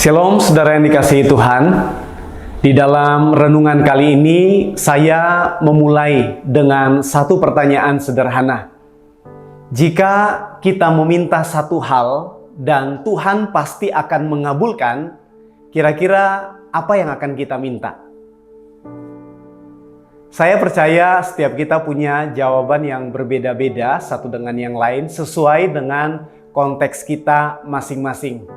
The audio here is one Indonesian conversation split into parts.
Shalom saudara yang dikasihi Tuhan. Di dalam renungan kali ini saya memulai dengan satu pertanyaan sederhana. Jika kita meminta satu hal dan Tuhan pasti akan mengabulkan, kira-kira apa yang akan kita minta? Saya percaya setiap kita punya jawaban yang berbeda-beda satu dengan yang lain sesuai dengan konteks kita masing-masing.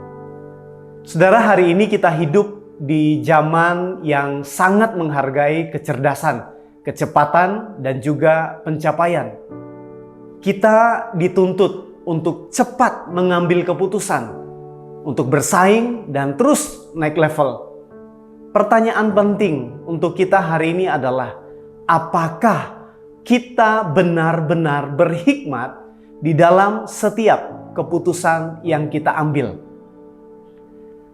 Saudara, hari ini kita hidup di zaman yang sangat menghargai kecerdasan, kecepatan, dan juga pencapaian. Kita dituntut untuk cepat mengambil keputusan, untuk bersaing dan terus naik level. Pertanyaan penting untuk kita hari ini adalah, apakah kita benar-benar berhikmat di dalam setiap keputusan yang kita ambil?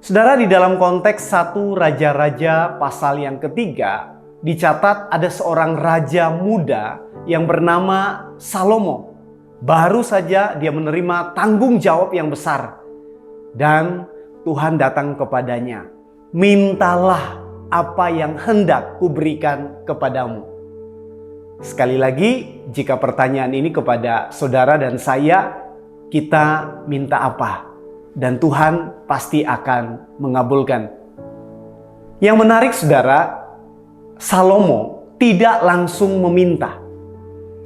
Saudara, di dalam konteks 1 Raja-Raja pasal yang ketiga, dicatat ada seorang raja muda yang bernama Salomo. Baru saja dia menerima tanggung jawab yang besar. Dan Tuhan datang kepadanya, "Mintalah apa yang hendak kuberikan kepadamu." Sekali lagi, jika pertanyaan ini kepada saudara dan saya, kita minta apa? Dan Tuhan pasti akan mengabulkan. Yang menarik saudara, Salomo tidak langsung meminta.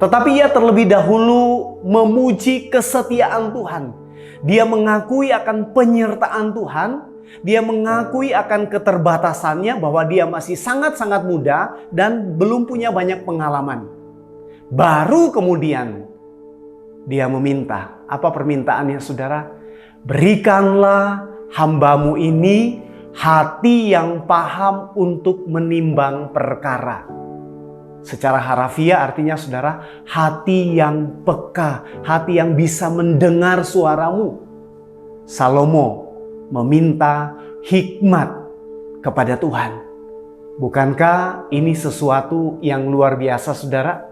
Tetapi ia terlebih dahulu memuji kesetiaan Tuhan. Dia mengakui akan penyertaan Tuhan. Dia mengakui akan keterbatasannya bahwa dia masih sangat-sangat muda dan belum punya banyak pengalaman. Baru kemudian dia meminta. Apa permintaannya saudara? "Berikanlah hambamu ini hati yang paham untuk menimbang perkara." Secara harafiah artinya saudara, hati yang peka, hati yang bisa mendengar suaramu. Salomo meminta hikmat kepada Tuhan. Bukankah ini sesuatu yang luar biasa saudara?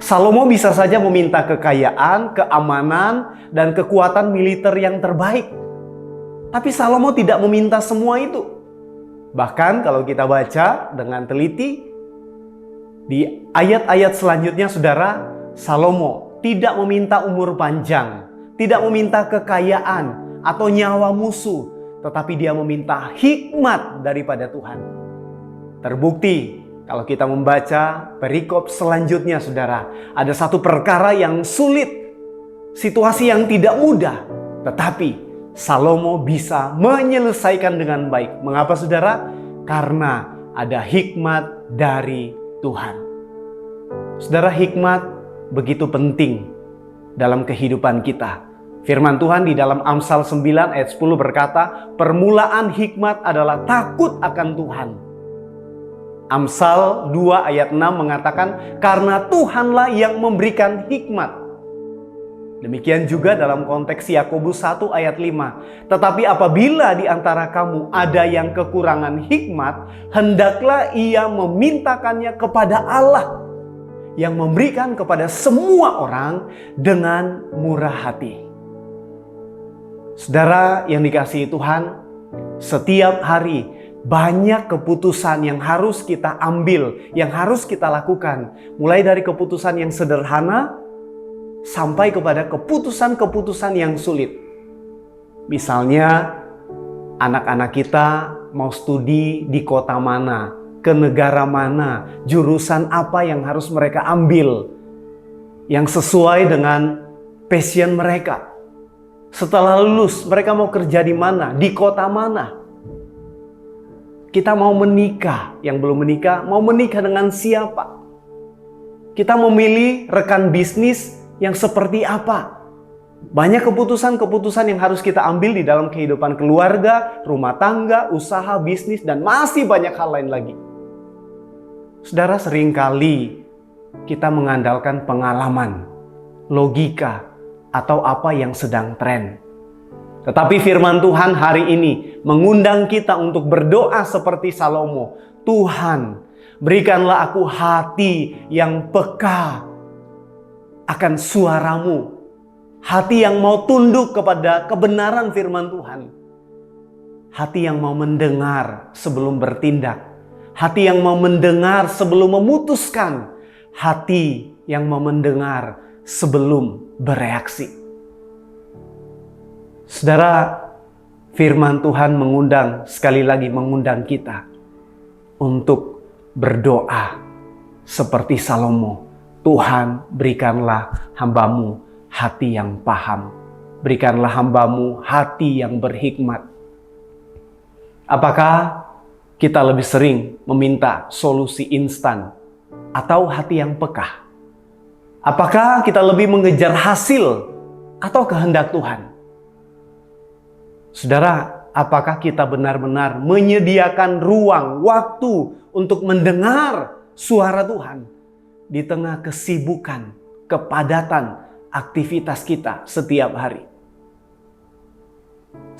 Salomo bisa saja meminta kekayaan, keamanan, dan kekuatan militer yang terbaik. Tapi Salomo tidak meminta semua itu. Bahkan kalau kita baca dengan teliti, di ayat-ayat selanjutnya saudara, Salomo tidak meminta umur panjang, tidak meminta kekayaan atau nyawa musuh, tetapi dia meminta hikmat daripada Tuhan. Terbukti kalau kita membaca perikop selanjutnya saudara, ada satu perkara yang sulit, situasi yang tidak mudah, tetapi Salomo bisa menyelesaikan dengan baik. Mengapa saudara? Karena ada hikmat dari Tuhan. Saudara, hikmat begitu penting dalam kehidupan kita. Firman Tuhan di dalam Amsal 9 ayat 10 berkata, "Permulaan hikmat adalah takut akan Tuhan." Amsal 2 ayat 6 mengatakan, "Karena Tuhanlah yang memberikan hikmat." Demikian juga dalam konteks Yakobus 1 ayat 5. "Tetapi apabila di antara kamu ada yang kekurangan hikmat, hendaklah ia memintakannya kepada Allah yang memberikan kepada semua orang dengan murah hati." Saudara yang dikasihi Tuhan, setiap hari banyak keputusan yang harus kita ambil, yang harus kita lakukan. Mulai dari keputusan yang sederhana sampai kepada keputusan-keputusan yang sulit. Misalnya, anak-anak kita mau studi di kota mana, ke negara mana, jurusan apa yang harus mereka ambil, yang sesuai dengan passion mereka. Setelah lulus, mereka mau kerja di mana, di kota mana. Kita mau menikah, yang belum menikah, mau menikah dengan siapa? Kita memilih rekan bisnis yang seperti apa? Banyak keputusan-keputusan yang harus kita ambil di dalam kehidupan keluarga, rumah tangga, usaha, bisnis, dan masih banyak hal lain lagi. Saudara, seringkali kita mengandalkan pengalaman, logika, atau apa yang sedang tren. Tetapi firman Tuhan hari ini mengundang kita untuk berdoa seperti Salomo. "Tuhan, berikanlah aku hati yang peka akan suaramu. Hati yang mau tunduk kepada kebenaran firman Tuhan. hati yang mau mendengar sebelum bertindak, hati yang mau mendengar sebelum memutuskan, hati yang mau mendengar sebelum bereaksi. Saudara, firman Tuhan sekali lagi mengundang kita untuk berdoa seperti Salomo. Tuhan, berikanlah hamba-Mu hati yang paham. Berikanlah hamba-Mu hati yang berhikmat. Apakah kita lebih sering meminta solusi instan atau hati yang peka? Apakah kita lebih mengejar hasil atau kehendak Tuhan? Saudara, apakah kita benar-benar menyediakan ruang, waktu untuk mendengar suara Tuhan di tengah kesibukan, kepadatan, aktivitas kita setiap hari?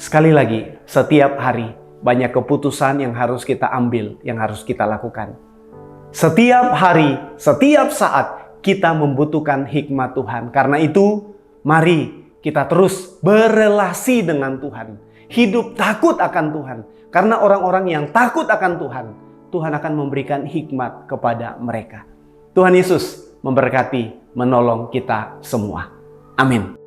Sekali lagi, setiap hari banyak keputusan yang harus kita ambil, yang harus kita lakukan. Setiap hari, setiap saat kita membutuhkan hikmat Tuhan. Karena itu, mari kita terus berelasi dengan Tuhan. Hidup takut akan Tuhan. Karena orang-orang yang takut akan Tuhan, Tuhan akan memberikan hikmat kepada mereka. Tuhan Yesus memberkati, menolong kita semua. Amin.